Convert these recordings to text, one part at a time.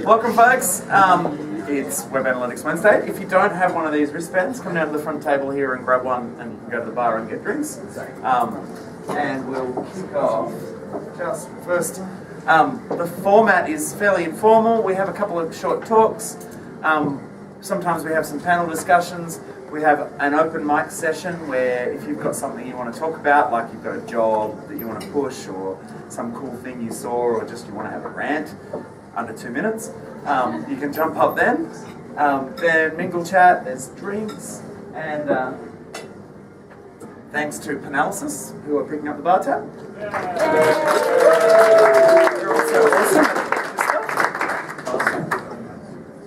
Welcome, folks. It's Web Analytics Wednesday. If you don't have one of these wristbands, come down to the front table here and grab one, and you can go to the bar and get drinks. And we'll kick off just first. The format is fairly informal. We have a couple of short talks. Sometimes we have some panel discussions. We have an open mic session where if you've got something you want to talk about, like you've got a job that you want to push or some cool thing you saw or just you want to have a rant under 2 minutes, you can jump up then. Then mingle chat, there's drinks, and thanks to Panalysis who are picking up the bar tab. They're also awesome.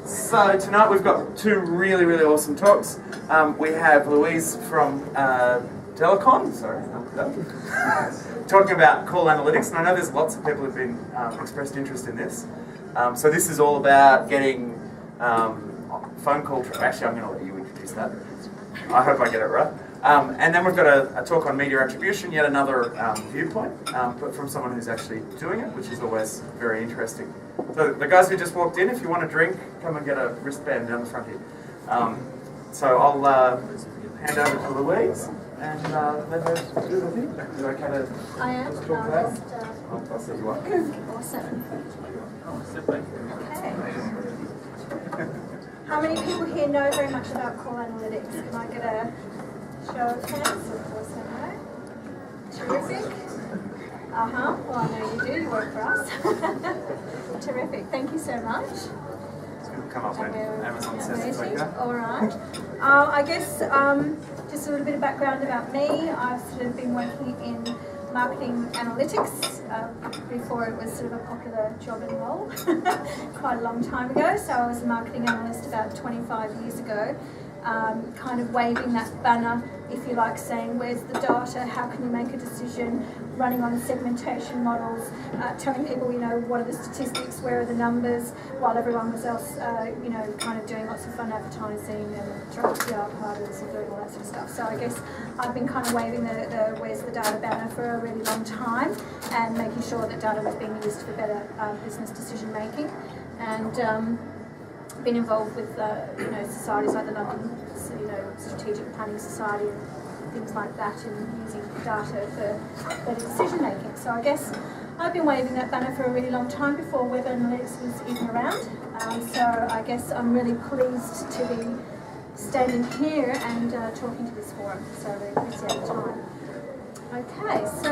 So tonight we've got two really awesome talks. We have Louise from Delacon, talking about call analytics, and I know there's lots of people who've been expressed interest in this. So this is all about getting phone call traffic. Actually, I'm going to let you introduce that. I hope I get it right. And then we've got a talk on media attribution, yet another viewpoint, but from someone who's actually doing it, which is always very interesting. So the guys who just walked in, if you want a drink, come and get a wristband down the front here. So I'll hand over to Louise and let her do the thing. Is it okay to I am. talk about it? I'll set you up. Awesome. Okay. How many people here know very much about call analytics? Can I get a show of hands? Of course I know. Terrific. Well, I know you do. You work for us. Terrific. Thank you so much. It's going to come up when Amazon says it's okay. All right. I guess just a little bit of background about me. I've sort of been working in marketing analytics before it was sort of a popular job and role quite a long time ago. So I was a marketing analyst about 25 years ago, kind of waving that banner, if you like, saying where's the data, how can you make a decision, running on segmentation models, telling people, what are the statistics, where are the numbers, while everyone was else, kind of doing lots of fun advertising and throwing PR parties and doing all that sort of stuff. So I guess I've been kind of waving the where's the data banner for a really long time and making sure that data was being used for better business decision making. And been involved with societies like the London Strategic Planning Society and things like that, and using data for better decision making. So I guess I've been waving that banner for a really long time before web analytics was even around. So I guess I'm really pleased to be standing here and talking to this forum. So I really appreciate the time. Okay, so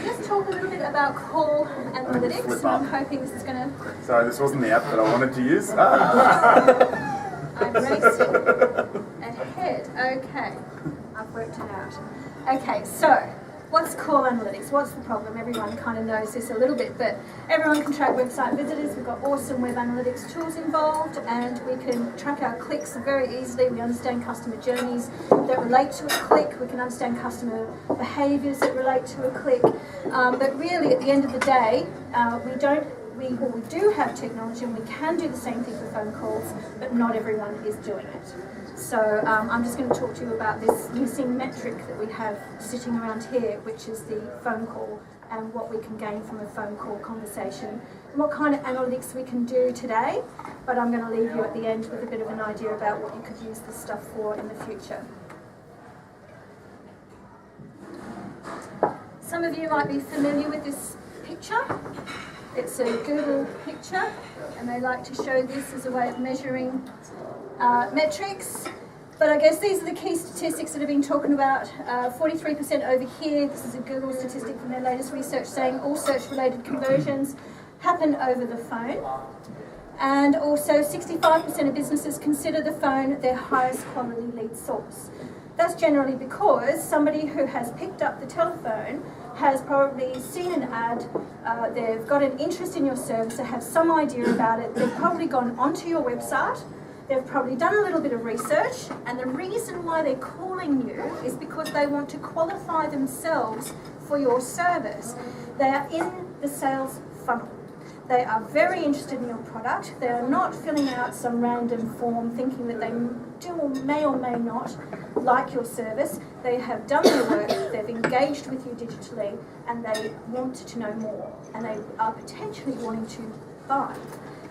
let's talk a little bit about call analytics, and I'm hoping this is going to... Sorry, this wasn't the app that I wanted to use. I'm racing ahead. Okay, I've worked it out. Okay, so what's call analytics? What's the problem? Everyone kind of knows this a little bit, but everyone can track website visitors. We've got awesome web analytics tools involved, and we can track our clicks very easily. We understand customer journeys that relate to a click. We can understand customer behaviours that relate to a click. But really, at the end of the day, we do have technology, and we can do the same thing for phone calls, but not everyone is doing it. So I'm just going to talk to you about this missing metric that we have sitting around here, which is the phone call, and what we can gain from a phone call conversation, and what kind of analytics we can do today. But I'm going to leave you at the end with a bit of an idea about what you could use this stuff for in the future. Some of you might be familiar with this picture. It's a Google picture, and they like to show this as a way of measuring metrics. But I guess these are the key statistics that have been talking about. 43% over here, this is a Google statistic from their latest research, saying all search-related conversions happen over the phone. And also 65% of businesses consider the phone their highest quality lead source. That's generally because somebody who has picked up the telephone has probably seen an ad, they've got an interest in your service, they have some idea about it, they've probably gone onto your website, they've probably done a little bit of research, and the reason why they're calling you is because they want to qualify themselves for your service. They are in the sales funnel. They are very interested in your product. They are not filling out some random form thinking that they do or may not like your service. They have done their work, they've engaged with you digitally, and they want to know more, and they are potentially wanting to buy.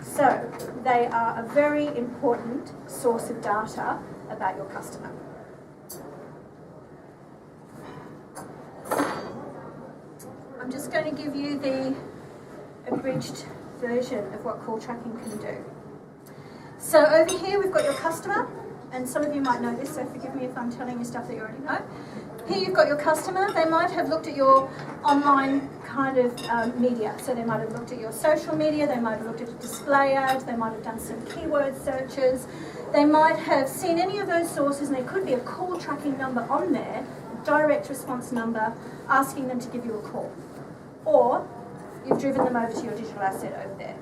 So they are a very important source of data about your customer. I'm just going to give you the abridged version of what call tracking can do. So over here we've got your customer, and some of you might know this, so forgive me if I'm telling you stuff that you already know. Here you've got your customer. They might have looked at your online kind of media. So they might have looked at your social media, they might have looked at a display ad, they might have done some keyword searches. They might have seen any of those sources, and there could be a call tracking number on there, a direct response number, asking them to give you a call. Or you've driven them over to your digital asset over there.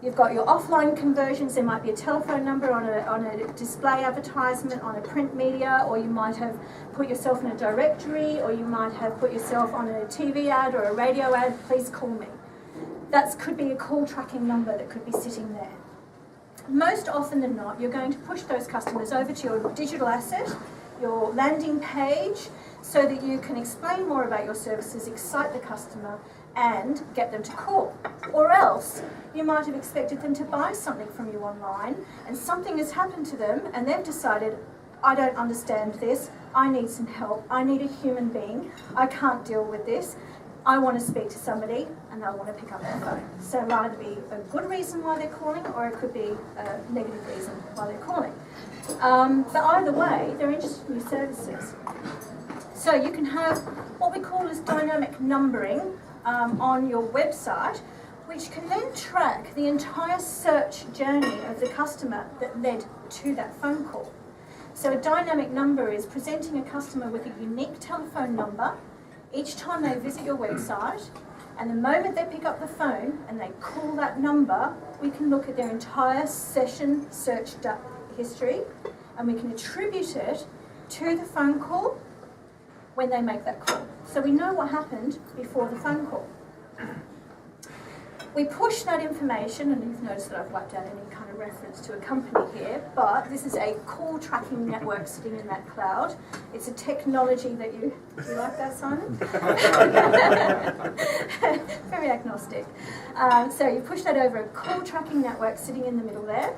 You've got your offline conversions. There might be a telephone number on a display advertisement on a print media, or you might have put yourself in a directory, or you might have put yourself on a TV ad or a radio ad, please call me. That could be a call tracking number that could be sitting there. Most often than not, you're going to push those customers over to your digital asset, your landing page, so that you can explain more about your services, excite the customer, and get them to call. Or else, you might have expected them to buy something from you online, and something has happened to them, and they've decided, I don't understand this, I need some help, I need a human being, I can't deal with this, I want to speak to somebody, and they'll want to pick up their phone. So it might either be a good reason why they're calling, or it could be a negative reason why they're calling. But either way, they're interested in your services. So you can have what we call as dynamic numbering on your website, which can then track the entire search journey of the customer that led to that phone call. So a dynamic number is presenting a customer with a unique telephone number each time they visit your website, and the moment they pick up the phone and they call that number, we can look at their entire session search history, and we can attribute it to the phone call when they make that call. So we know what happened before the phone call. We push that information, and you've noticed that I've wiped out any kind of reference to a company here, but this is a call tracking network sitting in that cloud. It's a technology that you like that, Simon? Very agnostic. So you push that over a call tracking network sitting in the middle there.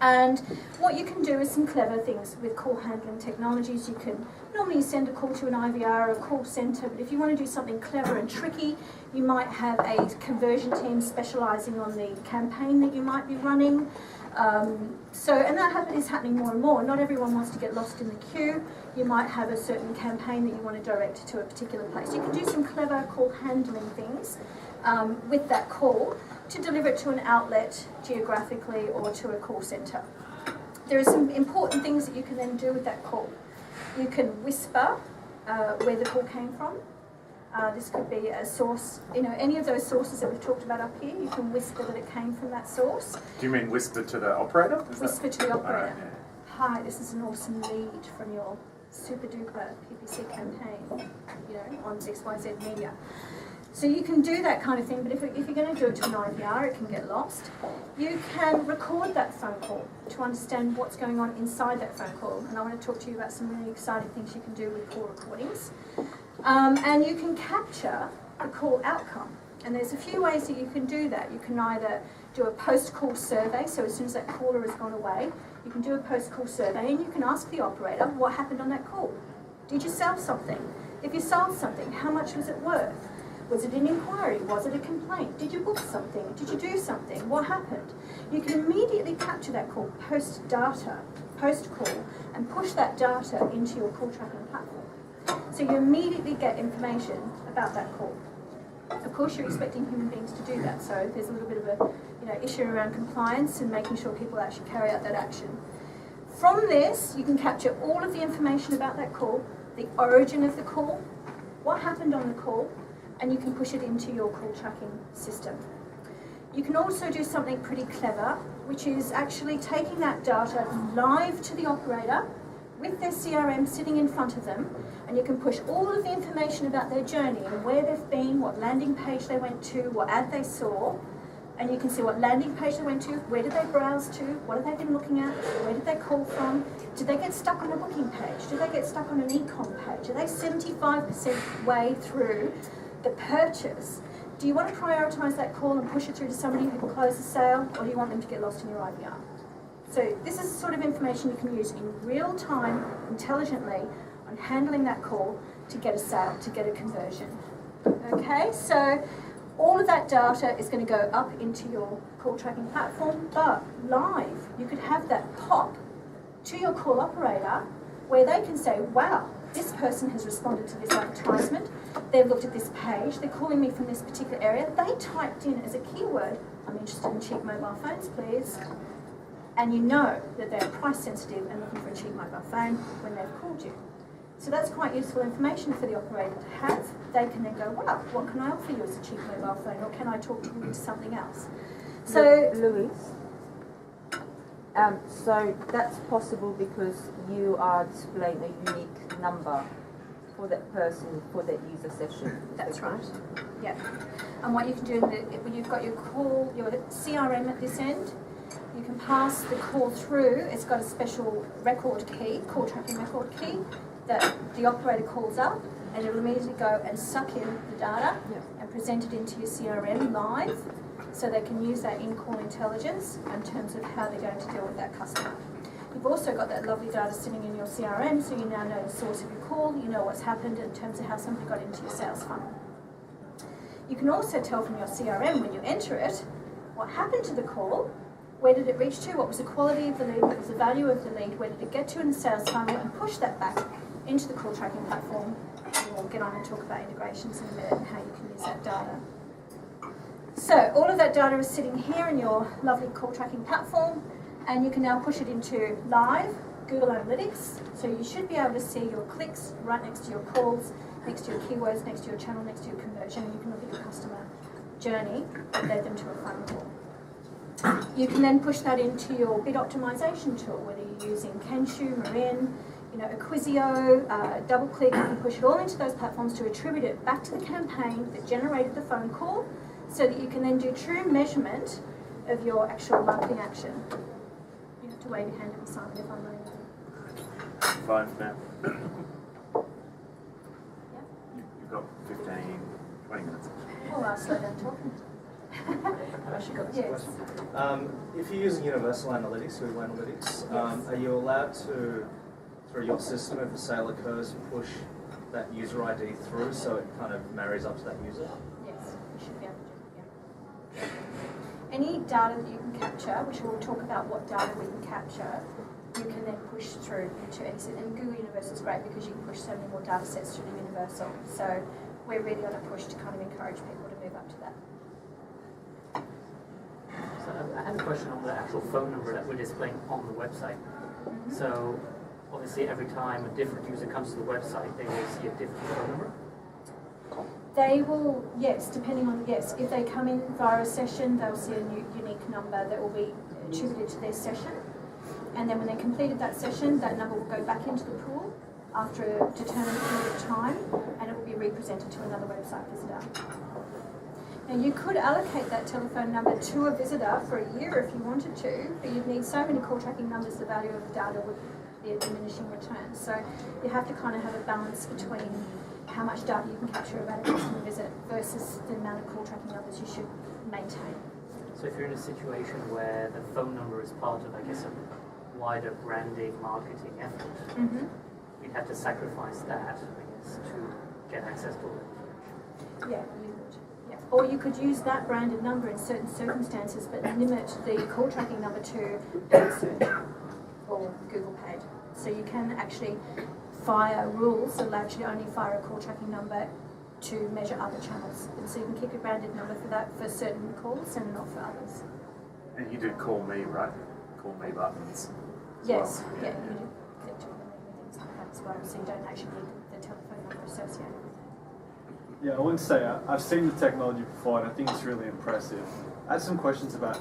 And what you can do is some clever things with call handling technologies. You can normally send a call to an IVR or a call centre, but if you want to do something clever and tricky, you might have a conversion team specialising on the campaign that you might be running. And that is happening more and more. Not everyone wants to get lost in the queue. You might have a certain campaign that you want to direct to a particular place. You can do some clever call handling things with that call to deliver it to an outlet geographically or to a call centre. There are some important things that you can then do with that call. You can whisper where the call came from. This could be a source, any of those sources that we've talked about up here, you can whisper that it came from that source. Do you mean whisper to the operator? Whisper to the operator. Yeah. Hi, this is an awesome lead from your super duper PPC campaign, on XYZ media. So you can do that kind of thing, but if you're going to do it to an IVR, it can get lost. You can record that phone call to understand what's going on inside that phone call. And I want to talk to you about some really exciting things you can do with call recordings. And you can capture the call outcome. And there's a few ways that you can do that. You can either do a post-call survey, so as soon as that caller has gone away, you can do a post-call survey, and you can ask the operator what happened on that call. Did you sell something? If you sold something, how much was it worth? Was it an inquiry? Was it a complaint? Did you book something? Did you do something? What happened? You can immediately capture that call post-call, and push that data into your call tracking platform. So you immediately get information about that call. Of course, you're expecting human beings to do that, so there's a little bit of a issue around compliance and making sure people actually carry out that action. From this, you can capture all of the information about that call, the origin of the call, what happened on the call, and you can push it into your call tracking system. You can also do something pretty clever, which is actually taking that data live to the operator with their CRM sitting in front of them, and you can push all of the information about their journey and where they've been, what landing page they went to, what ad they saw, and you can see what landing page they went to, where did they browse to, what have they been looking at, where did they call from, did they get stuck on a booking page, did they get stuck on an e-com page, are they 75% way through the purchase? do you want to prioritise that call and push it through to somebody who can close the sale, or do you want them to get lost in your IVR? So this is the sort of information you can use in real time, intelligently, on handling that call to get a sale, to get a conversion. Okay, so all of that data is going to go up into your call tracking platform, but live, you could have that pop to your call operator where they can say, wow, this person has responded to this advertisement, they've looked at this page, they're calling me from this particular area, they typed in as a keyword, I'm interested in cheap mobile phones, please. And you know that they're price sensitive and looking for a cheap mobile phone when they've called you. So that's quite useful information for the operator to have. They can then go, wow, what can I offer you as a cheap mobile phone, or can I talk to you into something else? So, Louise, so that's possible because you are displaying a unique number for that person, for that user session. that's right. Yeah. And what you can do, when you've got your call, your CRM at this end, you can pass the call through. It's got a special record key, call tracking record key, that the operator calls up, and it'll immediately go and suck in the data and present it into your CRM live, so they can use that in-call intelligence in terms of how they're going to deal with that customer. You've also got that lovely data sitting in your CRM, so you now know the source of your call, you know what's happened in terms of how somebody got into your sales funnel. You can also tell from your CRM when you enter it what happened to the call, where did it reach to, what was the quality of the lead, what was the value of the lead, where did it get to in the sales funnel, and push that back into the call tracking platform. And we'll get on and talk about integrations in a minute and how you can use that data. So all of that data is sitting here in your lovely call tracking platform, and you can now push it into live Google Analytics. So you should be able to see your clicks right next to your calls, next to your keywords, next to your channel, next to your conversion, and you can look at your customer journey that led them to a phone call. You can then push that into your bid optimization tool, whether you're using Kenshu, Marin, Acquisio, DoubleClick. You can push it all into those platforms to attribute it back to the campaign that generated the phone call, so that you can then do true measurement of your actual marketing action. You have to wave your hand at me, Simon, if I'm running out. Fine for now. Yeah. You've got 15, 20 minutes. Oh, I'll slow down talking. I've actually got this Yes. question. If you're using Universal Analytics, Google Analytics, are you allowed to, through your system, if a sale occurs, push that user ID through so it kind of marries up to that user? Yes, you should be able to do that. Yeah. Any data that you can capture, which we'll talk about what data we can capture, you can then push through into exit. And Google Universal is great because you can push so many more data sets through the Universal. So we're really on a push to kind of encourage people to move up to that. So I had a question on the actual phone number that we're displaying on the website. So obviously every time a different user comes to the website, they will see a different phone number. They will, yes, depending on, yes, if they come in via a session, they'll see a new unique number that will be attributed to their session. And then when they completed that session, that number will go back into the pool after a determined period of time, and it will be represented to another website visitor. Now you could allocate that telephone number to a visitor for a year if you wanted to, but you'd need so many call tracking numbers, the value of the data would be a diminishing return. So you have to kind of have a balance between how much data you can capture about a customer visit versus the amount of call tracking numbers you should maintain. So if you're in a situation where the phone number is part of, I guess, a wider branding marketing effort, you'd have to sacrifice that, I guess, to get access to all that information. Yeah, you would. Yeah. Or you could use that branded number in certain circumstances, but limit the call tracking number to paid search or Google paid. So you can actually fire rules that will actually only fire a call tracking number to measure other channels. And so you can keep a branded number for that for certain calls and not for others. And you do call me, right? Call me buttons. as Yes, well. yeah, you do click to them and things like that as well. So you don't actually need the telephone number associated with it. Yeah, I wouldn't say I've seen the technology before, and I think it's really impressive. I had some questions about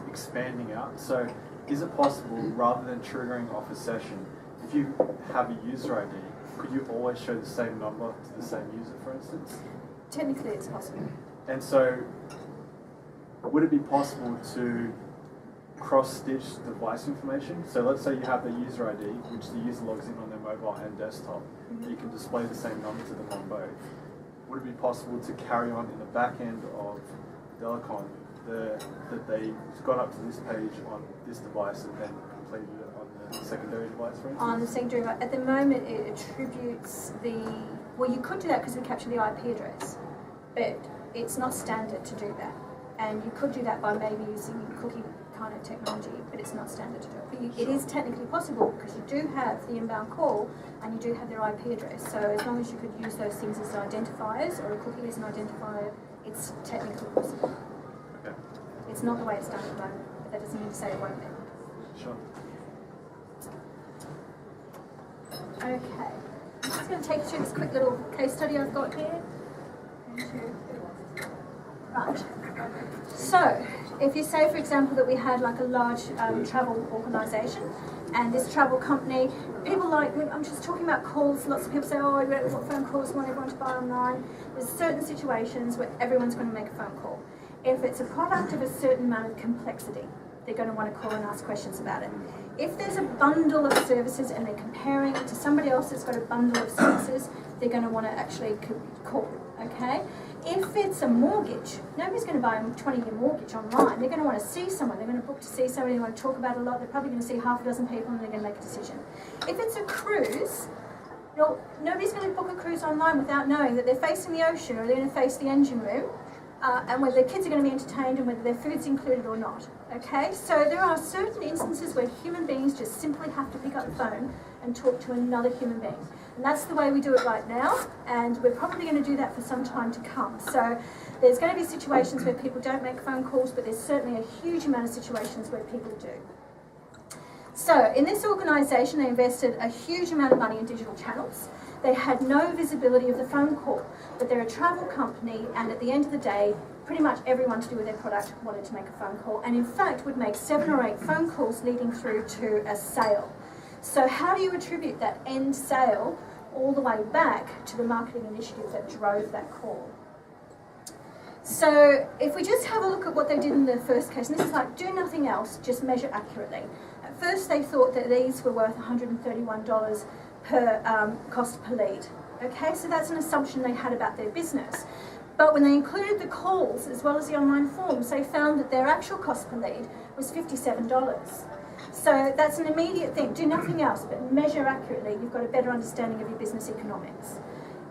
expanding out. So, is it possible, rather than triggering off a session, if you have a user ID, could you always show the same number to the same user, for instance? Technically, it's possible. And so, would it be possible to cross-stitch device information? So let's say you have the user ID, which the user logs in on their mobile and desktop. You can display the same number to them on both. would it be possible to carry on in the back end of Delacon that they got up to this page on this device and then completed it on the secondary device, for instance? On the secondary, at the moment it attributes well, you could do that because we capture the IP address, but it's not standard to do that. And you could do that by maybe using cookie kind of technology, but it's not standard to do it. But it is technically possible because you do have the inbound call and you do have their IP address. So as long as you could use those things as identifiers or a cookie as an identifier, it's technically possible. Okay. It's not the way it's done at the moment, but that doesn't mean to say it won't be. Sure. Okay. I'm just going to take you through this quick little case study I've got here. Right. So, if you say, for example, that we had like a large travel organisation, and this travel company, people like, I'm just talking about calls, lots of people say, oh, what phone calls, want everyone to buy online. There's certain situations where everyone's going to make a phone call. If it's a product of a certain amount of complexity, they're going to want to call and ask questions about it. If there's a bundle of services and they're comparing it to somebody else that's got a bundle of services, they're going to want to actually call, okay? If it's a mortgage, nobody's going to buy a 20-year mortgage online. They're going to want to see someone. They're going to book to see somebody. They want to talk about it a lot. They're probably going to see half a dozen people and they're going to make a decision. If it's a cruise, nobody's going to book a cruise online without knowing that they're facing the ocean or they're going to face the engine room. And whether their kids are going to be entertained and whether their food's included or not. Okay, so there are certain instances where human beings just simply have to pick up the phone and talk to another human being. And that's the way we do it right now, and we're probably going to do that for some time to come. So there's going to be situations where people don't make phone calls, but there's certainly a huge amount of situations where people do. So in this organisation, they invested a huge amount of money in digital channels. They had no visibility of the phone call, but they're a travel company, and at the end of the day, pretty much everyone to do with their product wanted to make a phone call, and in fact would make 7 or 8 phone calls leading through to a sale. So how do you attribute that end sale all the way back to the marketing initiative that drove that call? So if we just have a look at what they did in the first case, and this is like, do nothing else, just measure accurately. At first they thought that these were worth $131 per cost per lead. Okay, so that's an assumption they had about their business. But when they included the calls as well as the online forms, they found that their actual cost per lead was $57. So that's an immediate thing. Do nothing else but measure accurately. You've got a better understanding of your business economics.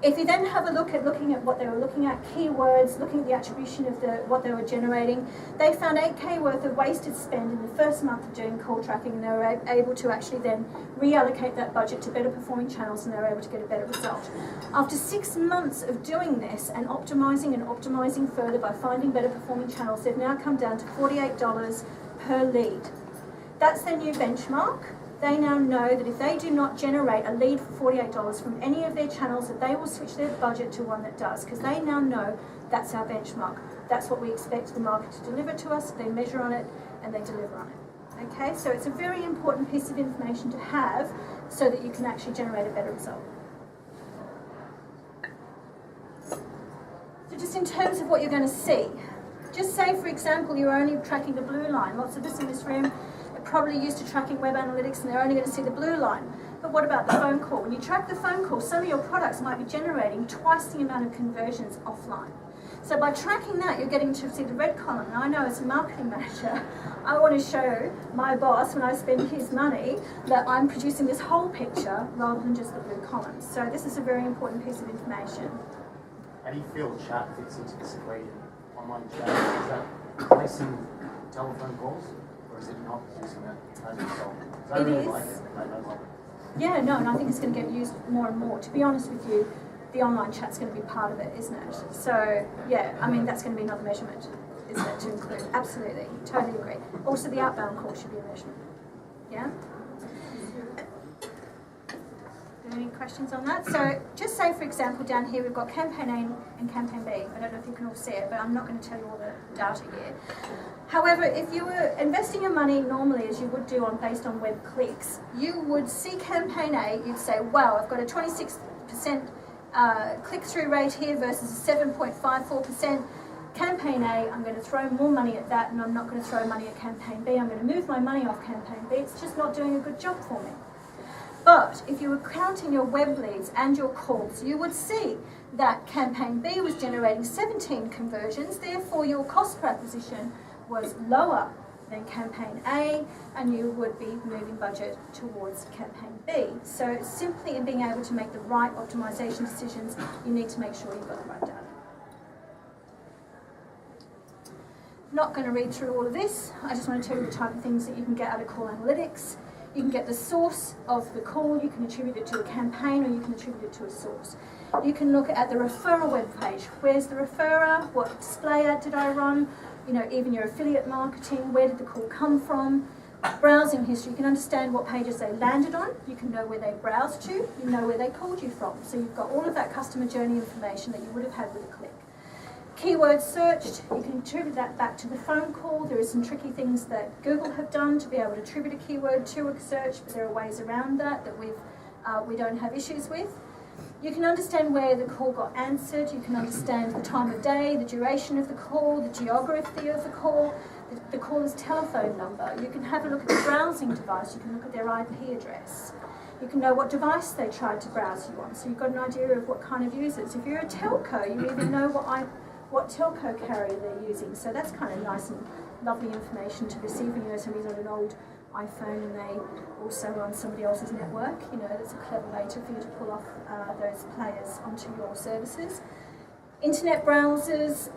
If you then have a look at looking at what they were looking at, keywords, looking at the attribution of what they were generating, they found 8K worth of wasted spend in the first month of doing call tracking, and they were able to actually then reallocate that budget to better performing channels, and they were able to get a better result. After 6 months of doing this and optimizing further by finding better performing channels, they've now come down to $48 per lead. That's their new benchmark. They now know that if they do not generate a lead for $48 from any of their channels, that they will switch their budget to one that does, because they now know that's our benchmark. That's what we expect the market to deliver to us. They measure on it and they deliver on it. Okay, so it's a very important piece of information to have so that you can actually generate a better result. So just in terms of what you're going to see, just say, for example, you're only tracking the blue line. Lots of us in this room probably used to tracking web analytics and they're only going to see the blue line. But what about the phone call? When you track the phone call, some of your products might be generating twice the amount of conversions offline. So by tracking that, you're getting to see the red column. And I know as a marketing manager, I want to show my boss when I spend his money that I'm producing this whole picture rather than just the blue columns. So this is a very important piece of information. How do you feel chat fits into this equation? Online chat, is that replacing telephone calls? Or is it not using that as a result? I really like it. I don't like it. Yeah, no, and I think it's going to get used more and more. To be honest with you, the online chat's going to be part of it, isn't it? So, yeah, I mean, that's going to be another measurement, isn't it, to include? Absolutely, totally agree. Also, the outbound call should be a measurement. Yeah? Any questions on that? So, just say, for example, down here we've got campaign A and campaign B. I don't know if you can all see it, but I'm not going to tell you all the data here. However, if you were investing your money normally as you would do based on web clicks, you would see campaign A, you'd say, wow, I've got a 26% click-through rate here versus a 7.54%. Campaign A, I'm going to throw more money at that, and I'm not going to throw money at campaign B. I'm going to move my money off campaign B. It's just not doing a good job for me. But if you were counting your web leads and your calls, you would see that campaign B was generating 17 conversions, therefore your cost per acquisition was lower than campaign A, and you would be moving budget towards campaign B. So simply in being able to make the right optimization decisions, you need to make sure you've got the right data. Not going to read through all of this. I just want to tell you the type of things that you can get out of call analytics. You can get the source of the call, you can attribute it to a campaign, or you can attribute it to a source. You can look at the referrer web page. Where's the referrer? What display ad did I run? You know, even your affiliate marketing, where did the call come from? Browsing history, you can understand what pages they landed on, you can know where they browsed to, you know where they called you from. So you've got all of that customer journey information that you would have had with a click. Keywords searched, you can attribute that back to the phone call. There are some tricky things that Google have done to be able to attribute a keyword to a search, but there are ways around that we don't have issues with. You can understand where the call got answered, you can understand the time of day, the duration of the call, the geography of the call, the caller's telephone number. You can have a look at the browsing device, you can look at their IP address. You can know what device they tried to browse you on, so you've got an idea of what kind of users. If you're a telco, you even know what telco carrier they're using, so that's kind of nice and lovely information to receive when you know somebody's on an old iPhone and they also on somebody else's network. You know, that's a clever way for you to pull off those players onto your services. Internet browsers,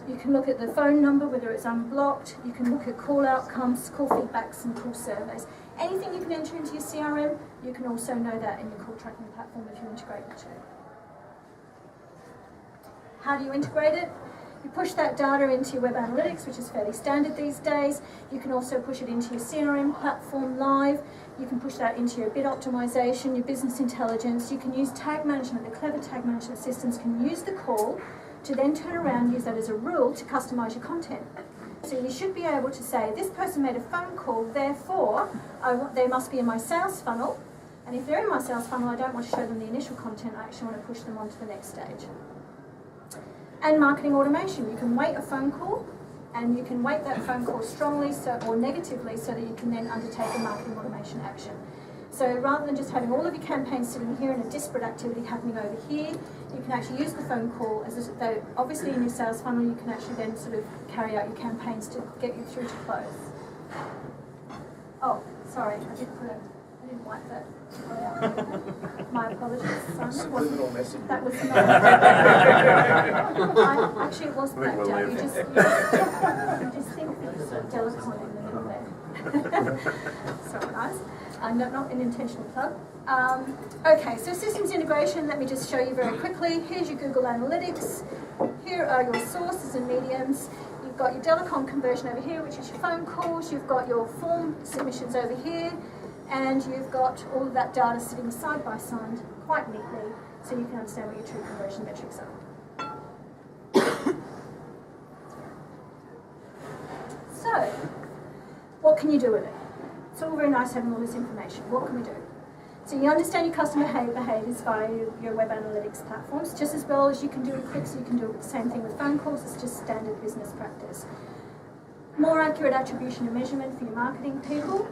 you can look at the phone number, whether it's unblocked. You can look at call outcomes, call feedbacks and call surveys. Anything you can enter into your CRM, you can also know that in your call tracking platform if you integrate the two. How do you integrate it? You push that data into your web analytics, which is fairly standard these days. You can also push it into your CRM platform live. You can push that into your bid optimization, your business intelligence. You can use tag management. The clever tag management systems can use the call to then turn around and use that as a rule to customize your content. So you should be able to say, this person made a phone call, therefore they must be in my sales funnel. And if they're in my sales funnel, I don't want to show them the initial content. I actually want to push them on to the next stage. And marketing automation. You can weight a phone call, and you can weight that phone call strongly or negatively so that you can then undertake a marketing automation action. So rather than just having all of your campaigns sitting here and a disparate activity happening over here, you can actually use the phone call as though obviously in your sales funnel you can actually then sort of carry out your campaigns to get you through to close. Oh, sorry, I didn't like that. My apologies, Simon. Subliminal message. That was not. Actually, it was blacked out. You just think that you saw Delacon in the middle there. Sorry, guys. Not an intentional plug. Okay, so systems integration. Let me just show you very quickly. Here's your Google Analytics. Here are your sources and mediums. You've got your Delacon conversion over here, which is your phone calls. You've got your form submissions over here. And you've got all of that data sitting side by side quite neatly so you can understand what your true conversion metrics are. So, what can you do with it? It's all very nice having all this information. What can we do? So you understand your customer behaviours via your web analytics platforms just as well as you can do with clicks. You can do the same thing with phone calls. It's just standard business practice. More accurate attribution and measurement for your marketing people.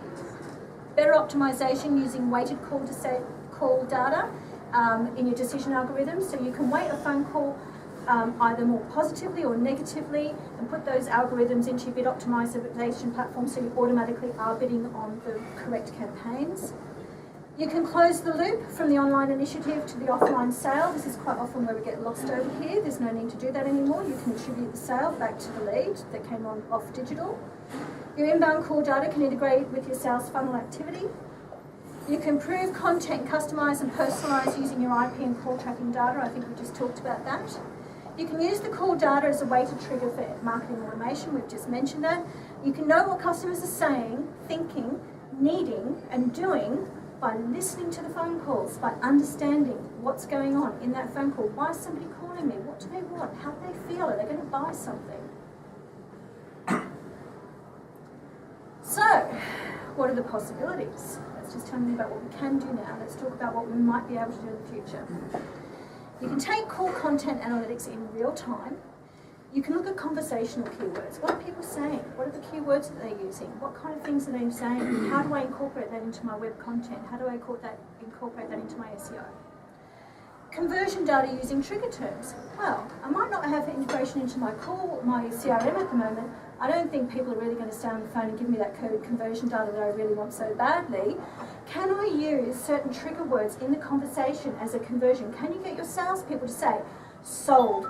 Better optimization using weighted call data in your decision algorithms. So you can weight a phone call either more positively or negatively and put those algorithms into your bid optimization platform so you automatically are bidding on the correct campaigns. You can close the loop from the online initiative to the offline sale. This is quite often where we get lost over here. There's no need to do that anymore. You can attribute the sale back to the lead that came on off digital. Your inbound call data can integrate with your sales funnel activity. You can improve content, customize and personalize using your IP and call tracking data. I think we just talked about that. You can use the call data as a way to trigger for marketing automation. We've just mentioned that. You can know what customers are saying, thinking, needing and doing by listening to the phone calls, by understanding what's going on in that phone call. Why is somebody calling me? What do they want? How do they feel? Are they going to buy something? So, what are the possibilities? Let's just tell me about what we can do now. Let's talk about what we might be able to do in the future. You can take call content analytics in real time. You can look at conversational keywords. What are people saying? What are the keywords that they're using? What kind of things are they saying? How do I incorporate that into my web content? How do I incorporate that into my SEO? Conversion data using trigger terms. Well, I might not have integration into my CRM at the moment. I don't think people are really going to stay on the phone and give me that conversion data that I really want so badly. Can I use certain trigger words in the conversation as a conversion? Can you get your salespeople to say, sold,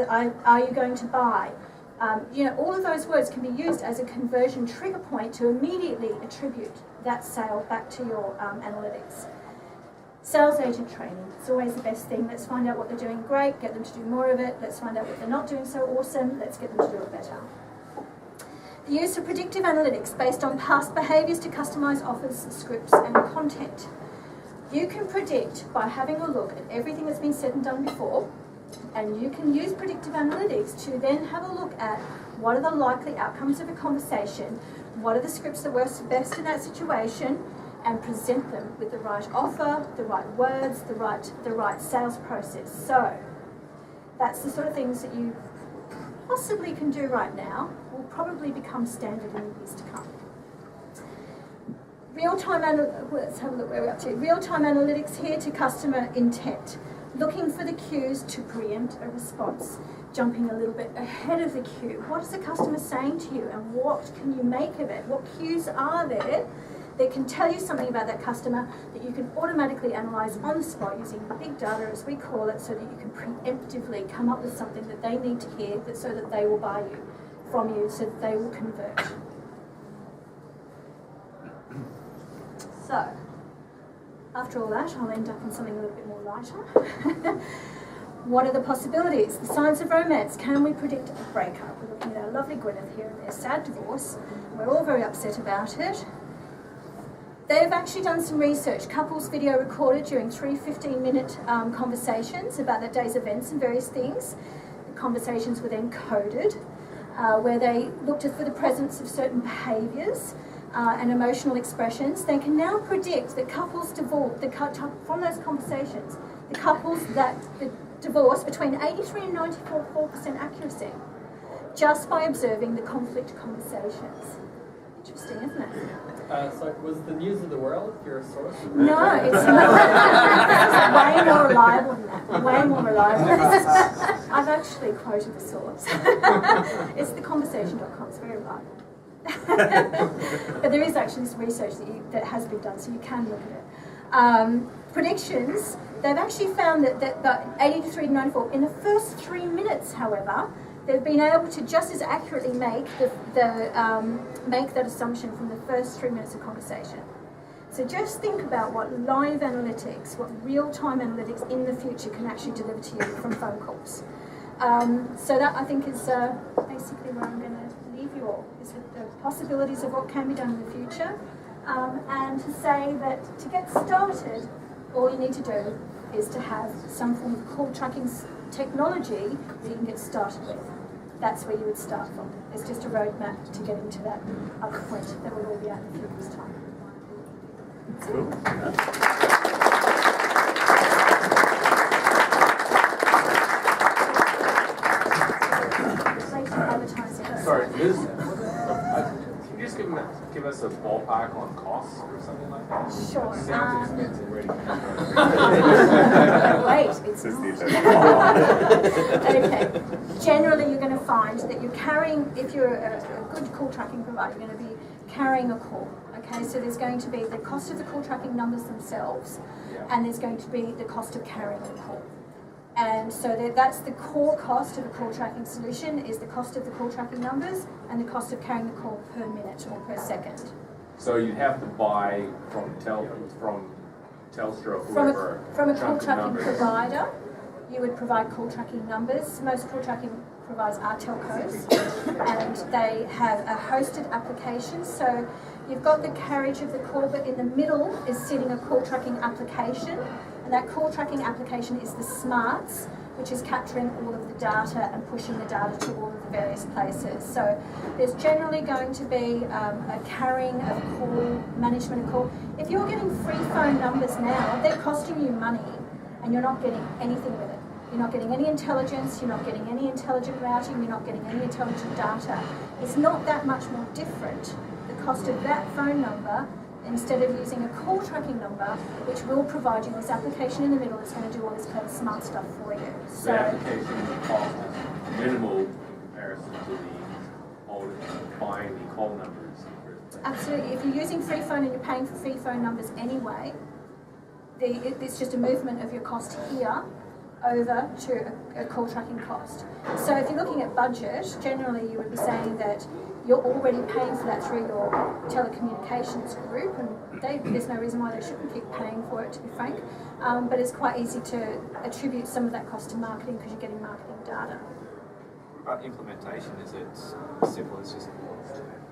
are you going to buy? All of those words can be used as a conversion trigger point to immediately attribute that sale back to your analytics. Sales agent training, it's always the best thing. Let's find out what they're doing great, get them to do more of it. Let's find out what they're not doing so awesome, let's get them to do it better. The use of predictive analytics based on past behaviours to customise offers, scripts and content. You can predict by having a look at everything that's been said and done before, and you can use predictive analytics to then have a look at what are the likely outcomes of a conversation, what are the scripts that work best in that situation, and present them with the right offer, the right words, the right sales process. So that's the sort of things that you possibly can do right now, will probably become standard in the years to come. Let's have a look where we're up to. Real-time analytics here to customer intent. Looking for the cues to preempt a response. Jumping a little bit ahead of the cue. What is the customer saying to you and what can you make of it? What cues are there that can tell you something about that customer that you can automatically analyse on the spot using big data, as we call it, so that you can preemptively come up with something that they need to hear so that they will buy from you, so that they will convert. So, after all that, I'll end up on something a little bit more lighter. What are the possibilities? The signs of romance. Can we predict a breakup? We're looking at our lovely Gwyneth here and their sad divorce. We're all very upset about it. They've actually done some research. Couples video recorded during 3 15-minute conversations about that day's events and various things. The conversations were then coded, where they looked for the presence of certain behaviours and emotional expressions. They can now predict that couples from those conversations, the couples that divorce between 83 and 94% accuracy, just by observing the conflict conversations. Interesting, isn't it? So was the News of the World your source? No, it's not. This is way more reliable than that. Way more reliable. I've actually quoted the source. It's theconversation.com. It's very reliable. But there is actually this research that has been done, so you can look at it. Predictions. They've actually found that 83 to 94 in the first 3 minutes, however, they've been able to just as accurately make make that assumption from the first 3 minutes of conversation. So just think about what live analytics, what real-time analytics in the future can actually deliver to you from phone calls. So that, I think, is basically where I'm going to leave you all, is with the possibilities of what can be done in the future. And to say that to get started, all you need to do is to have some form of call tracking technology that you can get started with. That's where you would start from. It's just a roadmap to getting to that other point that we'll all be at in a few years' time. Sorry, can you just give us a ballpark on costs or something like that? Sure. Sounds expensive already. Wait, it's not. Okay. Generally, you're going to find that you're carrying, if you're a good call tracking provider, you're going to be carrying a call. Okay, so there's going to be the cost of the call tracking numbers themselves, and there's going to be the cost of carrying the call. And so that's the core cost of a call tracking solution, is the cost of the call tracking numbers and the cost of carrying the call per minute or per second. So you'd have to buy from Telstra or whoever. From a call tracking provider, you would provide call tracking numbers. Most call tracking providers are telcos, and they have a hosted application. So you've got the carriage of the call, but in the middle is sitting a call tracking application. And that call tracking application is the smarts, which is capturing all of the data and pushing the data to all of the various places. So there's generally going to be a carrying of call, management of call. If you're getting free phone numbers now, they're costing you money and you're not getting anything with it. You're not getting any intelligence, you're not getting any intelligent routing, you're not getting any intelligent data. It's not that much more different. The cost of that phone number, instead of using a call tracking number, which will provide you this application in the middle that's going to do all this clever smart stuff for you. So, the application cost is minimal in comparison to buying the call numbers. absolutely, if you're using free phone and you're paying for free phone numbers anyway, it's just a movement of your cost here over to a call tracking cost. So if you're looking at budget, generally you would be saying that you're already paying for that through your telecommunications group, and there's no reason why they shouldn't keep paying for it, to be frank. But it's quite easy to attribute some of that cost to marketing because you're getting marketing data. What about implementation? Is it as simple as just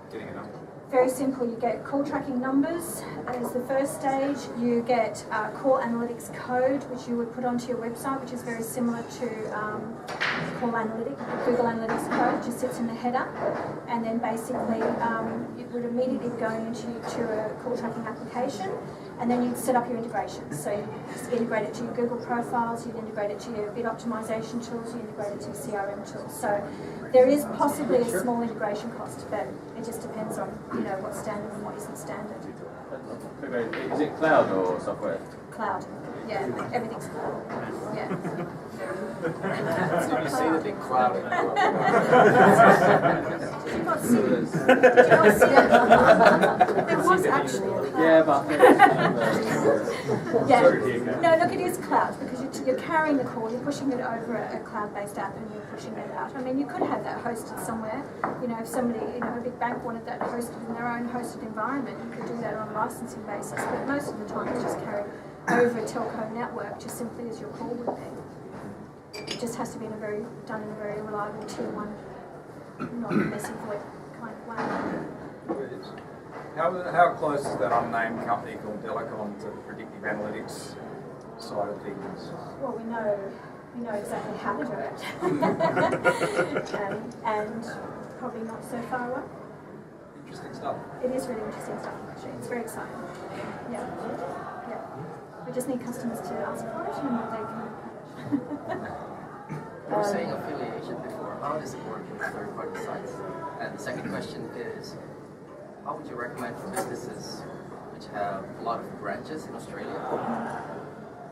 getting a number? Very simple. You get call tracking numbers as the first stage. You get call analytics code, which you would put onto your website, which is very similar to Google Analytics code. It just sits in the header, and then basically it would immediately go into a call tracking application, and then you'd set up your integrations. So you just integrate it to your Google profiles, you'd integrate it to your bid optimization tools, you integrate it to your CRM tools. So there is possibly a small integration cost, but it just depends on what's standard and what isn't standard. Is it cloud or software? Cloud. Yeah, everything's cloud. Yeah. You see the big cloud. Did you not see it? Did you not see it? There was actually a cloud. Yeah, but yeah. No, look, it is cloud because you're carrying the call, you're pushing it over a cloud-based app, and you're pushing it out. I mean, you could have that hosted somewhere. If somebody, a big bank wanted that hosted in their own hosted environment, you could do that on a licensing basis. But most of the time, it's just carried over a telco network, just simply as your call would be. It just has to be done in a very reliable tier 1, not messy VoIP kind of way. How close is that unnamed company called Delacon to the predictive analytics side of things? Well, we know exactly how to do it, and probably not so far away. Interesting stuff. It is really interesting stuff, actually. It's very exciting. Yeah. We just need customers to ask for it, and they can. You were saying affiliation before. How does it work with third-party sites? And the second question is, how would you recommend for businesses which have a lot of branches in Australia?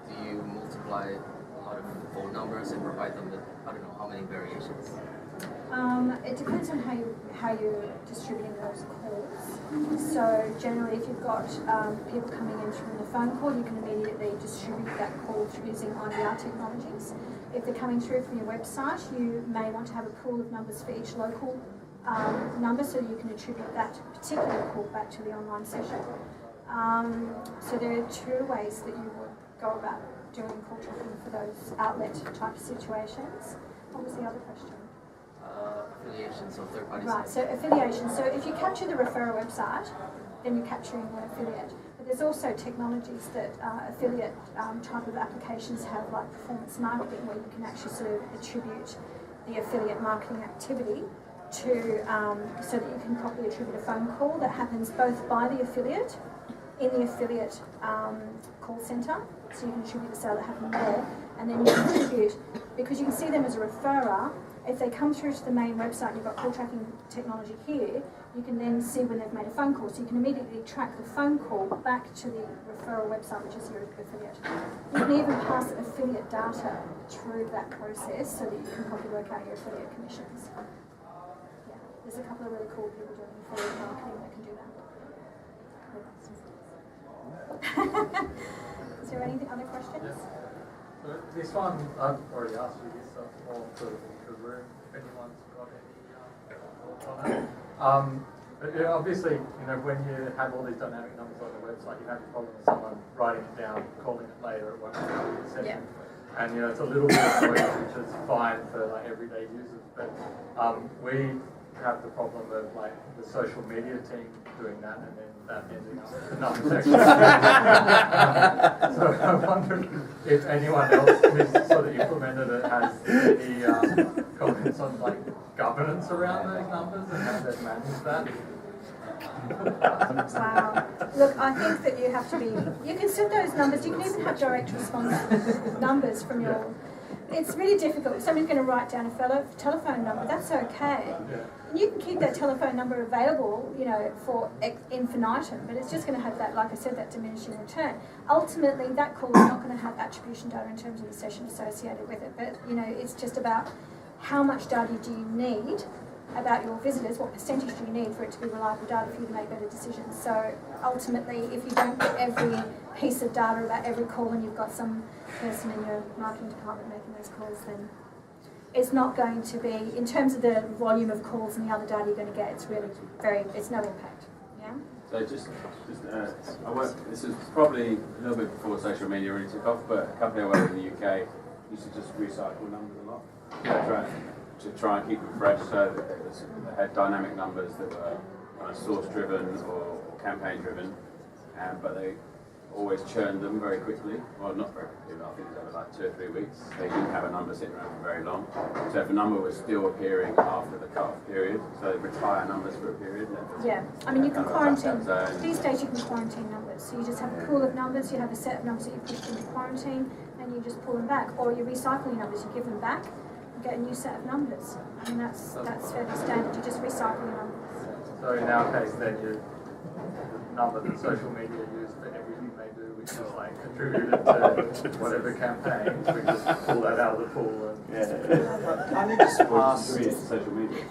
Do you multiply a lot of phone numbers and provide them with, I don't know, how many variations? It depends on how you're distributing those calls. So generally, if you've got people coming in through the phone call, you can immediately distribute that call using IVR technologies. If they're coming through from your website, you may want to have a pool of numbers for each local number, so you can attribute that particular call back to the online session. So there are 2 ways that you would go about doing call tracking for those outlet type of situations. What was the other question? Affiliation, so third-party Right, sites. so affiliation. So if you capture the referrer website, then you're capturing the affiliate. But there's also technologies that affiliate type of applications have, like performance marketing, where you can actually sort of attribute the affiliate marketing activity to, so that you can properly attribute a phone call that happens both by the affiliate, in the affiliate call centre, so you can attribute the sale that happened there, and then you can attribute, because you can see them as a referrer. If they come through to the main website, you've got call tracking technology here, you can then see when they've made a phone call. So you can immediately track the phone call back to the referral website, which is your affiliate. You can even pass affiliate data through that process so that you can probably work out your affiliate commissions. Yeah, there's a couple of really cool people doing affiliate marketing that can do that. Is there any other questions? So this one, I've already asked you this, so it's more sort of into the room, if anyone's got any thoughts on it. But obviously, when you have all these dynamic numbers on the website, you have a problem with someone writing it down, calling it later at 1 o'clock in the session. Yeah. And it's a little bit of noise, which is fine for everyday users, but we have the problem of the social media team doing that, and then that ending up with the number section. So I wonder if anyone else who's sort of implemented it has any comments on governance around those numbers and how they've managed that. Wow. Look, I think that you have to be, you can set those numbers, you can even have direct response numbers from your it's really difficult. If somebody's going to write down a telephone number, that's okay. And you can keep that telephone number available, you know, for infinitum, but it's just going to have that, like I said, that diminishing return. Ultimately, that call is not going to have attribution data in terms of the session associated with it, but, you know, it's just about how much data do you need about your visitors, what percentage do you need for it to be reliable data for you to make better decisions. So ultimately, if you don't get every piece of data about every call and you've got some person in your marketing department making those calls, then it's not going to be, in terms of the volume of calls and the other data you're going to get, it's really it's no impact. Yeah? So this is probably a little bit before social media really took off, but a company I work with in the UK used to just recycle numbers a lot. To try and keep them fresh, so they had dynamic numbers that were kind of source driven or campaign driven, but they always churned them very quickly. Well, not very quickly, but I think it was over like 2 or 3 weeks. They didn't have a number sitting around for very long. So if a number was still appearing after the cut-off period, so they retire numbers for a period. Yeah, I mean you can quarantine. These days you can quarantine numbers. So you just have a pool of numbers, you have a set of numbers that you put into quarantine, and you just pull them back. Or you recycle your numbers, you give them back, get a new set of numbers. I mean, that's fairly standard. You just recycle your numbers. So in our case, then the number that social media use for everything they do, which is like contributed to whatever campaign, we just pull that out of the pool. And Can't you just pass social media?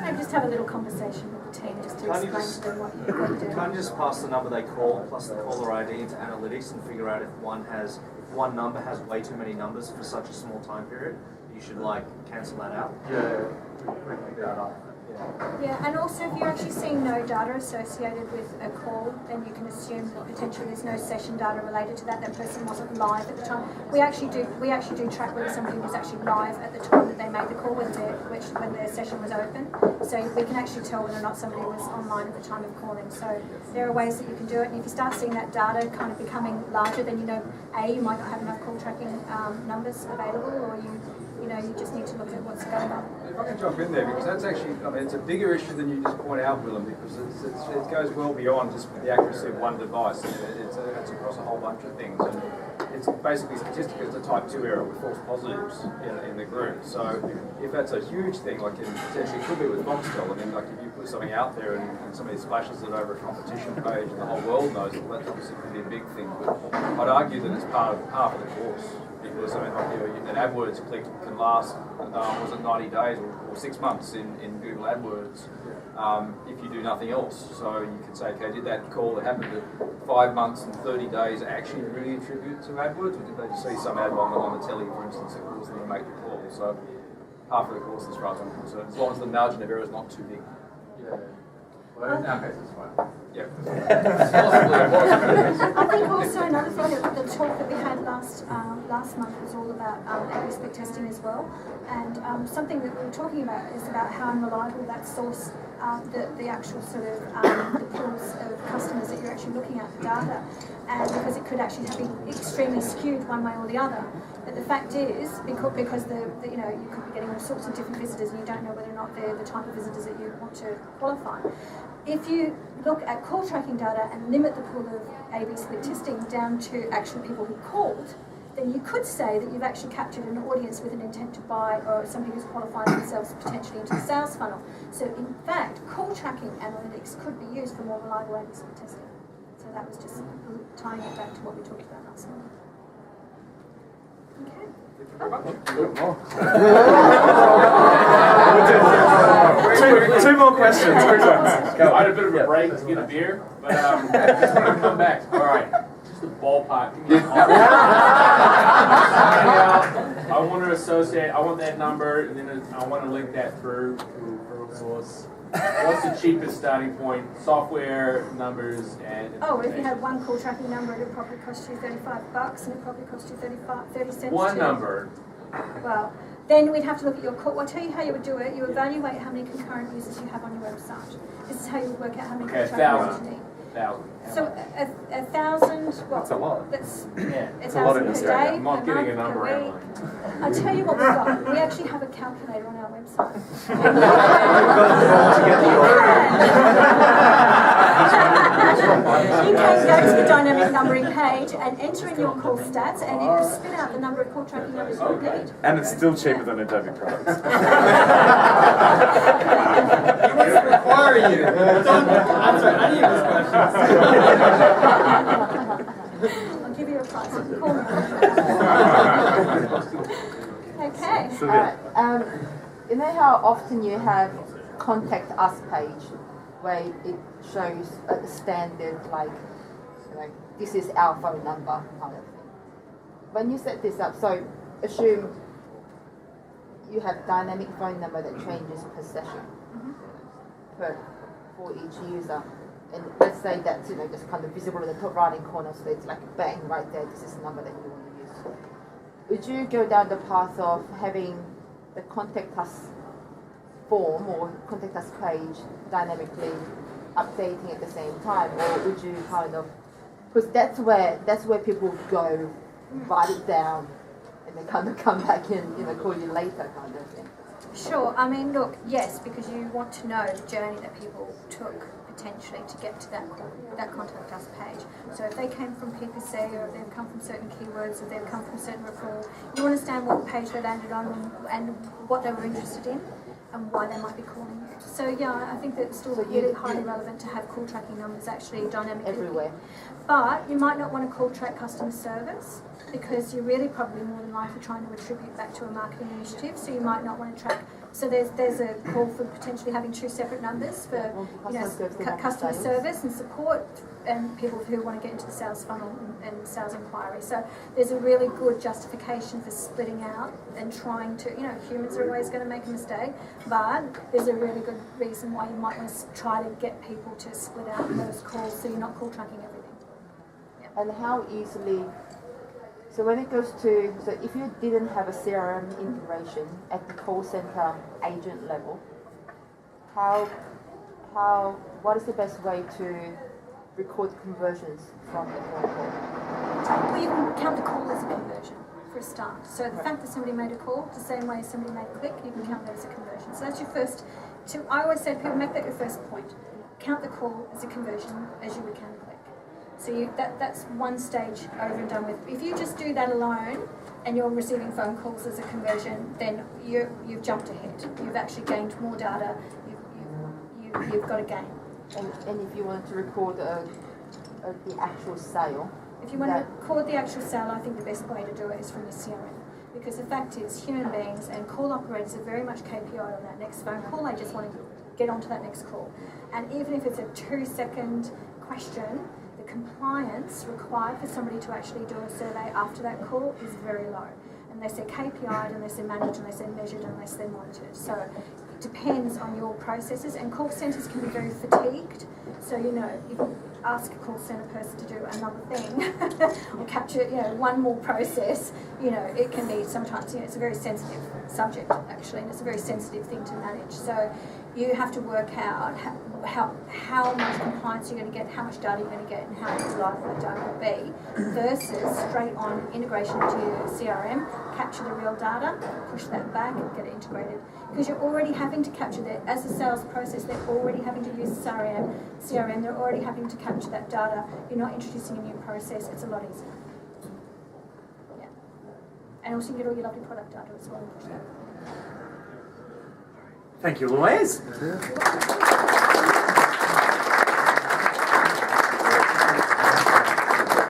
And just have a little conversation with the team just to explain to them what you're going to do. Can't you just pass the number they call plus the caller ID into analytics and figure out if one number has way too many numbers for such a small time period? You should like cancel that out. yeah, we can do that up. Yeah, and also if you're actually seeing no data associated with a call, then you can assume that potentially there's no session data related to that. That person wasn't live at the time. We actually do track whether somebody was actually live at the time that they made the call, when their session was open. So we can actually tell whether or not somebody was online at the time of calling. So there are ways that you can do it. And if you start seeing that data kind of becoming larger, then you know, you might not have enough call tracking numbers available, or you just need to look at what's going on. If I can jump in there, because that's actually, I mean, it's a bigger issue than you just point out, Willem, because it goes well beyond just the accuracy of one device. It's across a whole bunch of things, and it's basically statistically it's a type 2 error with false positives in the group. So if that's a huge thing, like potentially it could be with Foxtel, I mean, like if you put something out there and somebody splashes it over a competition page and the whole world knows it, well, that obviously could be a big thing. But I'd argue that it's part of half of the course. Because I mean, like, an AdWords click can last, was it 90 days or 6 months in Google AdWords if you do nothing else. So you can say, okay, did that call that happened at 5 months and 30 days actually really attribute to AdWords, or did they just see some ad on the telly, for instance, that caused them to make the call? So half of the course, as far as I'm concerned, as long as the margin of error is not too big. Yeah. Well, in our case, it's fine. Yeah. I think also another thing that the talk that we had last month was all about A/B split testing as well, and something that we were talking about is about how unreliable that source, the actual sort of the pools of customers that you're actually looking at, the data, and because it could actually be extremely skewed one way or the other. But the fact is, because you could be getting all sorts of different visitors, and you don't know whether or not they're the type of visitors that you want to qualify. If you look at call tracking data and limit the pool of A/B split testing down to actual people who called, then you could say that you've actually captured an audience with an intent to buy, or somebody who's qualifying themselves potentially into the sales funnel. So in fact, call tracking analytics could be used for more reliable A/B split testing. So that was just tying it back to what we talked about last month. Okay. Two more questions. I had a bit of a break to get a beer, but I just want to come back. All right, just a ballpark. I want to associate. I want that number, and then I want to link that through referral source. What's the cheapest starting point? Software, numbers, and oh, if you had one call tracking number, it would probably cost you $35, and it probably cost you 30 cents. One number. Well, then we'd have to look at your call. Well, I'll tell you how you would do it. You evaluate how many concurrent users you have on your website. This is how you would work out how many call tracking users you need. 1,000. So 1,000. Well, that's a lot. That's It's a lot in per Australia. day, I'm not per getting a month, number per out week. I'll tell you what we've got. We actually have a calculator on our website. can go to the dynamic numbering page and enter in your call stats, and it will spit out the number of call tracking numbers you need. And it's still cheaper than Adobe products. He wants to require you. Don't answer any of his questions. I'll give you a price. Call me. Okay. You know how often you have contact us page where it shows a standard like this is our phone number kind of thing. When you set this up, so assume you have dynamic phone number that changes per session for each user, and let's say that's just kind of visible in the top right hand corner, so it's like bang right there. This is the number that you want to use. Would you go down the path of having the contact us form or contact us page dynamically updating at the same time, or would you kind of, because that's where people go, write it down, and then kind of come back and call you later kind of thing? Sure. I mean, look, yes, because you want to know the journey that people took potentially to get to that contact us page. So if they came from PPC, or if they've come from certain keywords, or they've come from certain referral, you understand what page they landed on and what they were interested in and why they might be calling you. So yeah, I think that it's still really highly relevant to have call tracking numbers actually dynamically everywhere. But you might not want to call track customer service because you're really probably more than likely trying to attribute back to a marketing initiative. So you might not want to track. So there's a call for potentially having two separate numbers for customer service and support, and people who want to get into the sales funnel and sales inquiry. So there's a really good justification for splitting out and trying to, humans are always going to make a mistake, but there's a really good reason why you might want to try to get people to split out those calls so you're not call tracking everything. Yeah. And how easily, so when it goes to, so if you didn't have a CRM integration at the call center agent level, what is the best way to record conversions from the phone call? Well, you can count the call as a conversion for a start. So the fact that somebody made a call, the same way somebody made a click, you can count that as a conversion. So that's your first, I always say to people, make that your first point. Count the call as a conversion as you would count a click. So that's one stage over and done with. If you just do that alone and you're receiving phone calls as a conversion, then you've jumped ahead. You've actually gained more data. You've got a gain. And if you wanted to record the actual sale? If you want to record the actual sale, I think the best way to do it is from your CRM. Because the fact is, human beings and call operators are very much KPI on that next phone call. They just want to get onto that next call. And even if it's a 2-second question, the compliance required for somebody to actually do a survey after that call is very low. Unless they're KPI'd, unless they're managed, unless they're measured, unless they're monitored. So it depends on your processes, and call centres can be very fatigued. So, if you ask a call centre person to do another thing or capture, one more process, it can be sometimes, it's a very sensitive subject actually, and it's a very sensitive thing to manage. So you have to work out how much compliance you're going to get, how much data you're going to get, and how reliable that data will be, versus straight on integration to your CRM, capture the real data, push that back and get it integrated. Because you're already having to capture that as a sales process, they're already having to use CRM, they're already having to capture that data. You're not introducing a new process, it's a lot easier. Yeah. And also you get all your lovely product data as well and push that. Thank you, Louise.